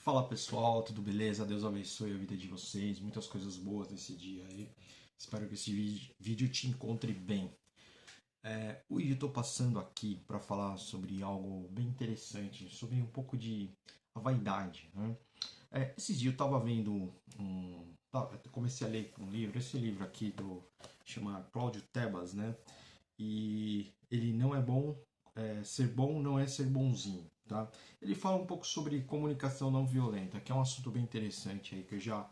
Fala pessoal, tudo beleza? Deus abençoe a vida de vocês, muitas coisas boas nesse dia aí. Espero que esse vídeo te encontre bem. Hoje eu estou passando aqui para falar sobre algo bem interessante, sobre um pouco de a vaidade, né? Esses dias eu estava vendo eu comecei a ler um livro, esse livro aqui do chama Cláudio Tebas, né? E ele não é bom, ser bom não é ser bonzinho, tá? Ele fala um pouco sobre comunicação não violenta, que é um assunto bem interessante aí, que eu já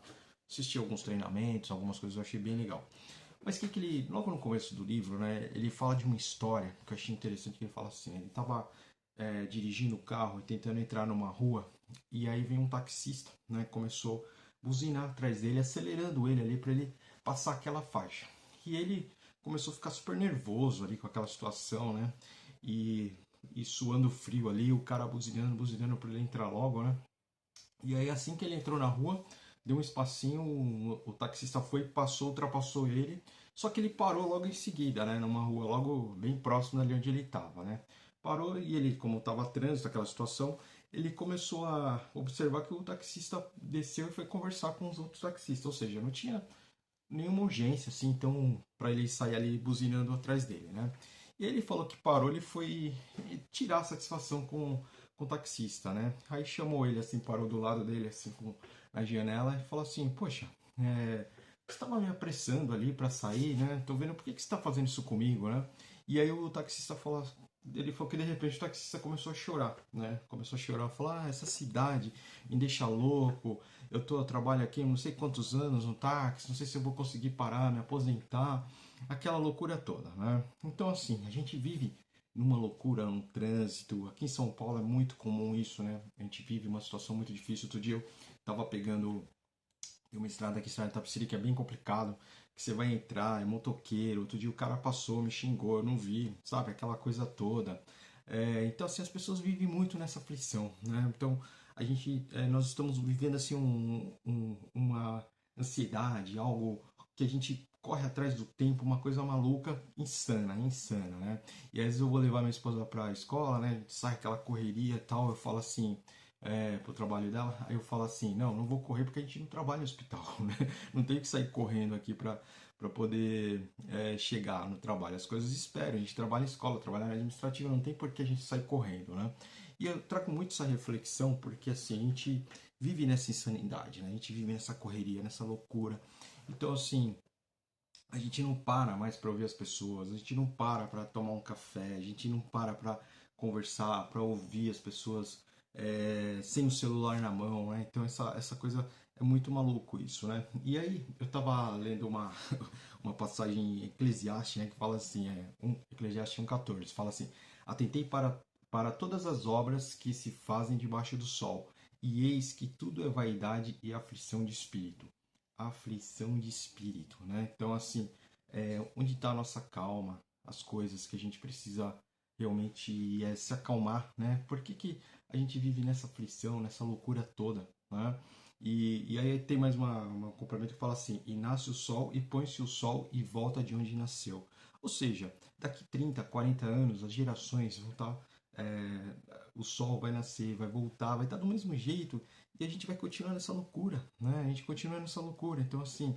assisti alguns treinamentos, algumas coisas eu achei bem legal. Mas que ele, logo no começo do livro, né, ele fala de uma história que eu achei interessante, que ele fala assim, ele estava dirigindo o carro e tentando entrar numa rua, e aí vem um taxista, né, começou a buzinar atrás dele, acelerando ele ali para ele passar aquela faixa. E ele começou a ficar super nervoso ali com aquela situação, né, e, e suando frio ali, o cara buzinando, buzinando para ele entrar logo, né. E aí assim que ele entrou na rua, deu um espacinho, o taxista foi, passou, ultrapassou ele, só que ele parou logo em seguida, né, numa rua logo bem próximo ali onde ele estava, né. Parou e ele, como estava trânsito, aquela situação, ele começou a observar que o taxista desceu e foi conversar com os outros taxistas, ou seja, não tinha nenhuma urgência assim, então para ele sair ali buzinando atrás dele, né? E ele falou que parou, ele foi tirar a satisfação com o taxista, né? Aí chamou ele assim, parou do lado dele assim com a janela e falou assim: "Poxa, você estava me apressando ali para sair, né? Tô vendo por que que você está fazendo isso comigo, né?" E aí o taxista falou, ele falou que de repente o taxista começou a chorar, né? Começou a chorar, falar: "Ah, essa cidade me deixa louco. Eu trabalho aqui não sei quantos anos no táxi, não sei se eu vou conseguir parar, me aposentar." Aquela loucura toda, né? Então assim, a gente vive numa loucura, num trânsito. Aqui em São Paulo é muito comum isso, né? A gente vive uma situação muito difícil. Outro dia eu tava pegando uma estrada aqui, estrada de Itapecerica, que é bem complicado, que você vai entrar, é motoqueiro. Outro dia o cara passou, me xingou, eu não vi, sabe? Aquela coisa toda. Então, assim, as pessoas vivem muito nessa aflição, né? Então, nós estamos vivendo, assim, uma ansiedade, algo que a gente corre atrás do tempo, uma coisa maluca, insana, insana, né? E às vezes eu vou levar minha esposa pra escola, né? A gente sai aquela correria e tal, eu falo assim, pro trabalho dela, aí eu falo assim, não vou correr porque a gente não trabalha no hospital, né? Não tenho que sair correndo aqui para poder chegar no trabalho. As coisas esperam, a gente trabalha em escola, trabalha na administrativa, não tem por que a gente sair correndo, né? E eu trago muito essa reflexão porque assim, a gente vive nessa insanidade, né? A gente vive nessa correria, nessa loucura. Então assim, a gente não para mais para ouvir as pessoas, a gente não para tomar um café, a gente não para conversar, para ouvir as pessoas sem o celular na mão, né? Então essa coisa é muito maluco isso, né? E aí eu tava lendo uma passagem em Eclesiastes, né, que fala assim, Eclesiastes 1,14, fala assim: "Atentei para todas as obras que se fazem debaixo do sol, e eis que tudo é vaidade e aflição de espírito." Aflição de espírito, né? Então, assim, onde está a nossa calma, as coisas que a gente precisa realmente se acalmar, né? Por que, que a gente vive nessa aflição, nessa loucura toda, né? E aí tem mais uma complemento que fala assim: "E nasce o sol, e põe-se o sol, e volta de onde nasceu." Ou seja, daqui 30, 40 anos, as gerações vão estar. O sol vai nascer, vai voltar, vai estar do mesmo jeito, e a gente vai continuar nessa loucura, né? A gente continua nessa loucura. Então, assim,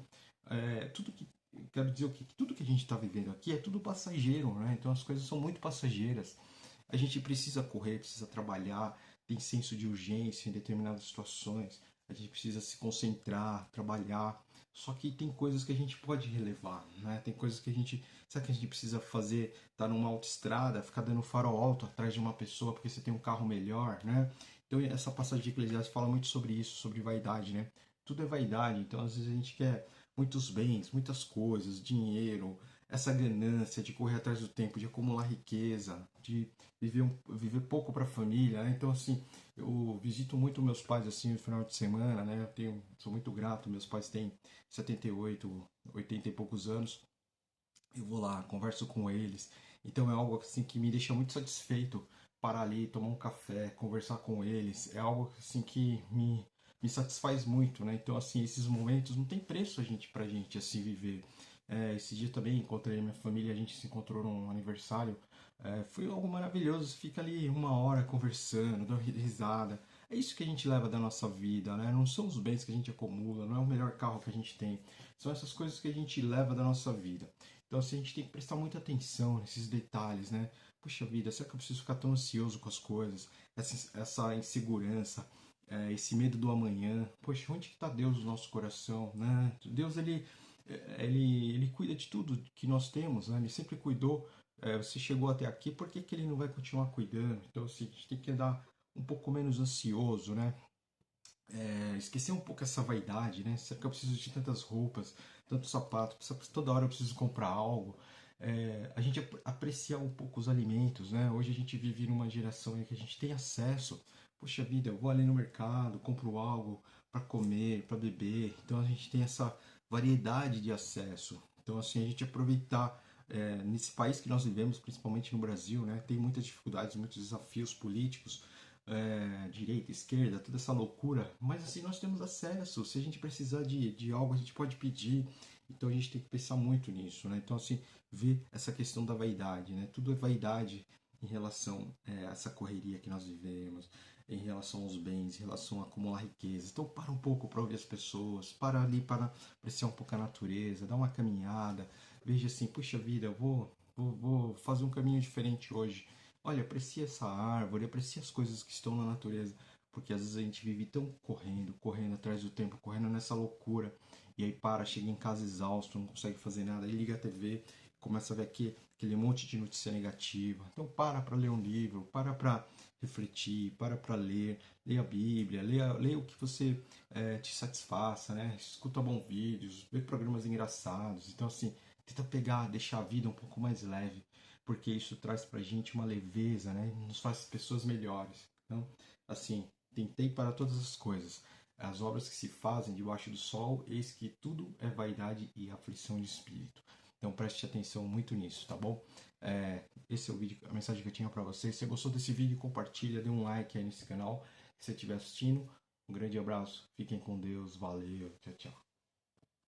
tudo que. Quero dizer o que tudo que a gente está vivendo aqui é tudo passageiro, né? Então as coisas são muito passageiras. A gente precisa correr, precisa trabalhar, tem senso de urgência em determinadas situações. A gente precisa se concentrar, trabalhar. Só que tem coisas que a gente pode relevar, né? Tem coisas que a gente. Sabe que a gente precisa fazer? Tá numa autoestrada, ficar dando farol alto atrás de uma pessoa porque você tem um carro melhor, né? Então essa passagem de Eclesiastes fala muito sobre isso, sobre vaidade, né? Tudo é vaidade, então às vezes a gente quer muitos bens, muitas coisas, dinheiro, essa ganância de correr atrás do tempo, de acumular riqueza, de viver pouco para a família, né? Então assim, eu visito muito meus pais assim no final de semana, né? Sou muito grato, meus pais têm 78, 80 e poucos anos. Eu vou lá, converso com eles. Então é algo assim que me deixa muito satisfeito parar ali, tomar um café, conversar com eles. É algo assim que me satisfaz muito, né? Então assim, esses momentos não tem preço pra gente assim viver. Esse dia também encontrei minha família, a gente se encontrou num aniversário Foi algo maravilhoso. Você fica ali uma hora conversando, dando risada. É isso que a gente leva da nossa vida, né? Não são os bens que a gente acumula, não é o melhor carro que a gente tem. São essas coisas que a gente leva da nossa vida. Então, assim, a gente tem que prestar muita atenção nesses detalhes, né? Puxa vida, será que eu preciso ficar tão ansioso com as coisas? Essa insegurança, esse medo do amanhã. Poxa, onde que está Deus no nosso coração, né? Deus, ele cuida de tudo que nós temos, né? Ele sempre cuidou. Você chegou até aqui, por que que ele não vai continuar cuidando? Então, assim, a gente tem que andar um pouco menos ansioso, né? Esquecer um pouco essa vaidade, né? Será que eu preciso de tantas roupas, tantos sapatos, toda hora eu preciso comprar algo? A gente apreciar um pouco os alimentos, né? Hoje a gente vive numa geração em que a gente tem acesso. Poxa vida, eu vou ali no mercado, compro algo para comer, para beber. Então a gente tem essa variedade de acesso. Então, assim, a gente aproveitar nesse país que nós vivemos, principalmente no Brasil, né? Tem muitas dificuldades, muitos desafios políticos, direita, esquerda, toda essa loucura, mas assim, nós temos acesso. Se a gente precisar de algo, a gente pode pedir. Então a gente tem que pensar muito nisso, né? Então, assim, ver essa questão da vaidade, né? Tudo é vaidade em relação a essa correria que nós vivemos, em relação aos bens, em relação a acumular riqueza. Então, para um pouco para ouvir as pessoas, para ali para apreciar um pouco a natureza, dar uma caminhada, veja assim, puxa vida, vou fazer um caminho diferente hoje. Olha, aprecia essa árvore, aprecia as coisas que estão na natureza, porque às vezes a gente vive tão correndo, correndo atrás do tempo, correndo nessa loucura, e aí para, chega em casa exausto, não consegue fazer nada, aí liga a TV, começa a ver aquele monte de notícia negativa. Então para ler um livro, para refletir, para ler, leia a Bíblia, leia o que você te satisfaça, né? Escuta bons vídeos, vê programas engraçados. Então assim, tenta pegar, deixar a vida um pouco mais leve, porque isso traz pra gente uma leveza, né? Nos faz pessoas melhores. Então, assim, tentei para todas as coisas. As obras que se fazem debaixo do sol, eis que tudo é vaidade e aflição de espírito. Então preste atenção muito nisso, tá bom? Esse é o vídeo, a mensagem que eu tinha para você. Se você gostou desse vídeo, compartilha, dê um like aí nesse canal. Se você estiver assistindo, um grande abraço, fiquem com Deus, valeu, tchau, tchau.